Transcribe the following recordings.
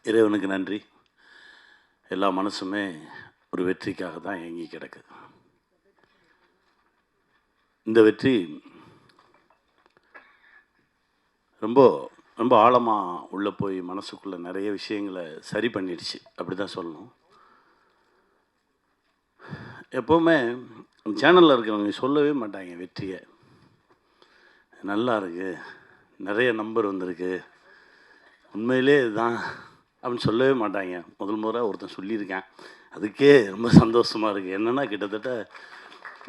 இறைவனுக்கு நன்றி. எல்லா மனசுமே ஒரு வெற்றிக்காக தான் ஏங்கி கிடக்கு. இந்த வெற்றி ரொம்ப ரொம்ப ஆழமாக உள்ளே போய் மனசுக்குள்ளே நிறைய விஷயங்களை சரி பண்ணிடுச்சு, அப்படி தான் சொல்லணும். எப்போவுமே சேனலில் இருக்கிறவங்க சொல்லவே மாட்டாங்க வெற்றியை. நல்லா இருக்கு, நிறைய நம்பர் வந்திருக்கு, உண்மையிலே இதுதான் அப்படின்னு சொல்லவே மாட்டாங்க. முதல் முறை ஒருத்தன் சொல்லியிருக்கேன், அதுக்கே ரொம்ப சந்தோஷமாக இருக்குது. என்னென்னா கிட்டத்தட்ட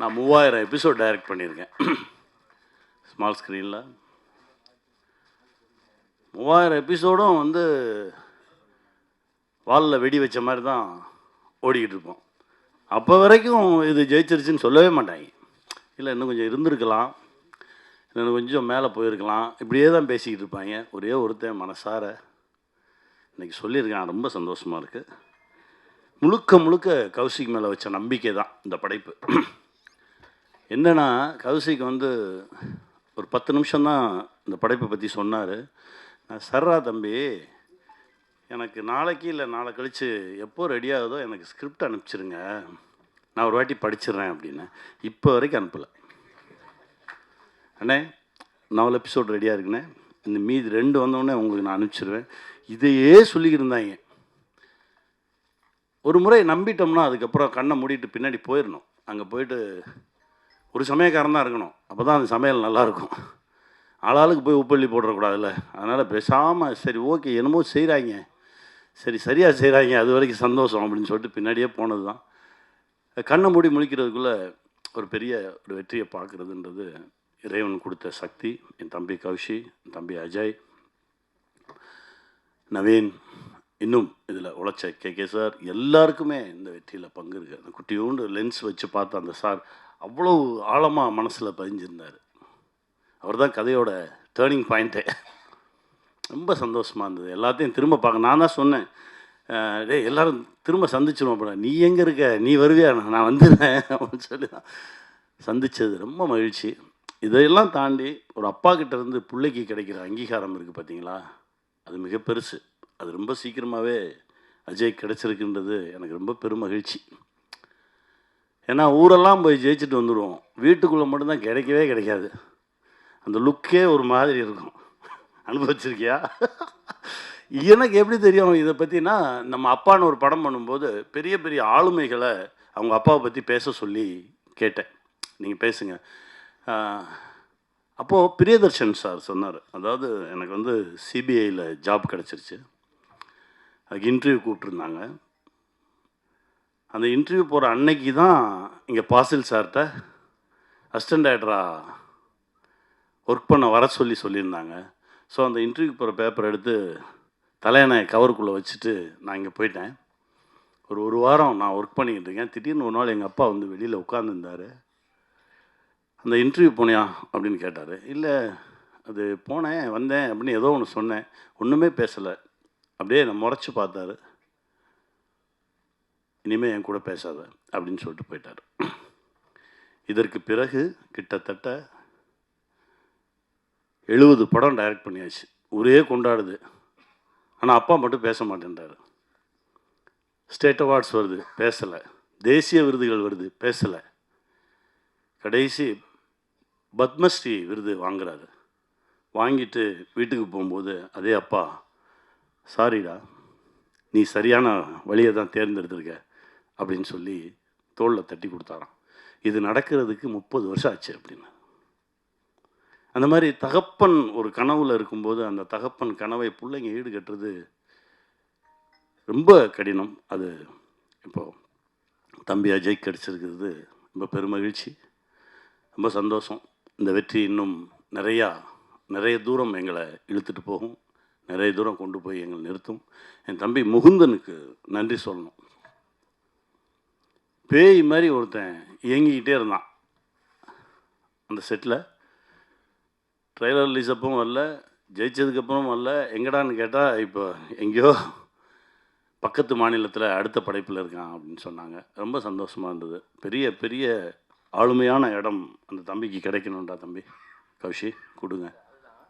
நான் 3000 எபிசோட் டைரக்ட் பண்ணியிருக்கேன் ஸ்மால் ஸ்க்ரீனில். 3000 எபிசோடும் வந்து வாலில் வெடி வச்ச மாதிரி தான் ஓடிக்கிட்டு இருப்போம். அப்போ வரைக்கும் இது ஜெயிச்சிருச்சுன்னு சொல்லவே மாட்டாங்க. இல்லை இன்னும் கொஞ்சம் இருந்திருக்கலாம், இன்னும் கொஞ்சம் மேலே போயிருக்கலாம், இப்படியே தான் பேசிக்கிட்டு இருப்பாங்க. ஒரே ஒருத்தன் மனசார இன்றைக்கி சொல்லியிருக்கேன், ரொம்ப சந்தோஷமாக இருக்குது. முழுக்க முழுக்க கௌசிக் மேலே வச்ச நம்பிக்கை தான் இந்த படைப்பு. என்னென்னா கௌசிக் வந்து ஒரு 10 நிமிஷம் தான் இந்த படைப்பை பற்றி சொன்னார். நான் சர்ரா தம்பி, எனக்கு நாளைக்கு இல்லை நாளை கழித்து எப்போ ரெடி ஆகுதோ எனக்கு ஸ்கிரிப்ட் அனுப்பிச்சிருங்க, நான் ஒரு வாட்டி படிச்சிடுறேன் அப்படின்னு. இப்போ வரைக்கும் அனுப்பலை. அண்ணே 4 எபிசோட் ரெடியாக இருக்குண்ணே, இந்த மீதி 2 வந்தோடனே உங்களுக்கு நான் அனுப்பிச்சிடுவேன். இதையே சொல்லிக்கிட்டு இருந்தாங்க. ஒரு முறை நம்பிட்டோம்னா அதுக்கப்புறம் கண்ணை மூடிட்டு பின்னாடி போயிடணும். அங்கே போயிட்டு ஒரு சமயக்காரன் தான் இருக்கணும், அப்போ தான் அந்த சமையல் நல்லாயிருக்கும். ஆளாளுக்கு போய் உப்பள்ளி போடக்கூடாதுல்ல. அதனால் பேசாமல் சரி ஓகே என்னமோ செய்கிறாங்க, சரி சரியாக செய்கிறாங்க, அது வரைக்கும் சந்தோஷம் அப்படின்னு சொல்லிட்டு பின்னாடியே போனது தான். கண்ணை மூடி முழிக்கிறதுக்குள்ளே ஒரு பெரிய ஒரு வெற்றியை பார்க்குறதுன்றது இறைவன் கொடுத்த சக்தி. என் தம்பி கௌஷி, என் தம்பி அஜய், நவீன், இன்னும் இதில் உழைச்ச கே சார், எல்லாருக்குமே இந்த வெற்றியில் பங்கு இருக்குது. அந்த குட்டியோண்டு லென்ஸ் வச்சு பார்த்த அந்த சார் அவ்வளோ ஆழமாக மனசில் பதிஞ்சிருந்தார். அவர் தான் கதையோட டேர்னிங் பாயிண்ட்டே. ரொம்ப சந்தோஷமாக இருந்தது. எல்லாத்தையும் திரும்ப பார்க்க நான் தான் சொன்னேன், டேய் எல்லோரும் திரும்ப சந்திச்சிருவோம். அப்புறம் நீ எங்கே இருக்க, நீ வருவியா, நான் வந்துடுறேன் அப்படின்னு சொல்லி தான் சந்தித்தது. ரொம்ப மகிழ்ச்சி. இதையெல்லாம் தாண்டி ஒரு அப்பா கிட்டேருந்து பிள்ளைக்கு கிடைக்கிற அங்கீகாரம் இருக்குது பார்த்தீங்களா, அது மிக பெருசு. அது ரொம்ப சீக்கிரமாகவே அஜய் கிடச்சிருக்குன்றது எனக்கு ரொம்ப பெரும் மகிழ்ச்சி. ஏன்னா ஊரெல்லாம் போய் ஜெயிச்சுட்டு வந்துடுவோம், வீட்டுக்குள்ளே மட்டும்தான் கிடைக்கவே கிடைக்காது. அந்த லுக்கே ஒரு மாதிரி இருக்கும். அனுபவிச்சிருக்கியா? எனக்கு எப்படி தெரியும் இதை பற்றினா, நம்ம அப்பான்னு ஒரு படம் பண்ணும்போது பெரிய பெரிய ஆளுமைகளை அவங்க அப்பாவை பற்றி பேச சொல்லி கேட்டேன், நீங்கள் பேசுங்க. அப்போது பிரியதர்ஷன் சார் சொன்னார், அதாவது எனக்கு வந்து சிபிஐயில் ஜாப் கிடச்சிருச்சு, அதுக்கு இன்டர்வியூ கூப்பிட்ருந்தாங்க. அந்த இன்டர்வியூ போகிற அன்னைக்கு தான் இங்கே பாசில் சார்கிட்ட அசிஸ்டன்ட் டைரக்டராக ஒர்க் பண்ண வர சொல்லியிருந்தாங்க. ஸோ அந்த இன்டர்வியூ போகிற பேப்பர் எடுத்து தலையணை கவருக்குள்ளே வச்சுட்டு நான் இங்கே போயிட்டேன். ஒரு வாரம் நான் ஒர்க் பண்ணிக்கிட்டு இருக்கேன். திடீர்னு ஒரு நாள் எங்கள் அப்பா வந்து வெளியில் உட்காந்துருந்தார். அந்த இன்டர்வியூ போனியா அப்படின்னு கேட்டார். இல்லை அது போனேன் வந்தேன் அப்படின்னு ஏதோ ஒன்று சொன்னேன், ஒன்றுமே பேசலை. அப்படியே நான் முறைச்சி பார்த்தாரு. இனிமேல் என் கூட பேசாத அப்படின்னு சொல்லிட்டு போயிட்டார். இதற்கு பிறகு கிட்டத்தட்ட 70 படம் டைரக்ட் பண்ணியாச்சு. ஊரே கொண்டாடுது, ஆனால் அப்பா மட்டும் பேச மாட்டேன்றார். ஸ்டேட் அவார்ட்ஸ் வருது, பேசலை. தேசிய விருதுகள் வருது, பேசலை. கடைசி பத்மஸ்ரீ விருது வாங்குறாரு. வாங்கிட்டு வீட்டுக்கு போகும்போது அதே அப்பா, சாரிடா நீ சரியான வழியை தான் தேர்ந்தெடுத்திருக்க அப்படின்னு சொல்லி தோளில் தட்டி கொடுத்தாராம். இது நடக்கிறதுக்கு 30 வருஷம் ஆச்சு அப்படின்னு. அந்த மாதிரி தகப்பன் ஒரு கனவில் இருக்கும்போது அந்த தகப்பன் கனவை பிள்ளைங்க ஈடுகட்டுறது ரொம்ப கடினம். அது இப்போது தம்பி அஜய் கிடச்சிருக்கிறது ரொம்ப பெருமகிழ்ச்சி, ரொம்ப சந்தோஷம். இந்த வெற்றி இன்னும் நிறைய தூரம் எங்களை இழுத்துட்டு போகும், நிறைய தூரம் கொண்டு போய் எங்களை நிறுத்தும். என் தம்பி முகுந்தனுக்கு நன்றி சொல்லணும். பேய் மாதிரி ஒருத்தன் இயங்கிக்கிட்டே இருந்தான் அந்த செட்டில். ட்ரெய்லர் ரிலீஸ் அப்பவும் வரல, ஜெயிச்சதுக்கப்புறம் வரல. எங்கடான்னு கேட்டால் இப்போ எங்கேயோ பக்கத்து மாநிலத்தில் அடுத்த படைப்பில் இருக்கான் அப்படின்னு சொன்னாங்க. ரொம்ப சந்தோஷமாக இருந்தது. பெரிய பெரிய ஆளுமையான இடம் அந்த தம்பிக்கு கிடைக்கணுன்றா தம்பி கௌஷி கொடுங்க.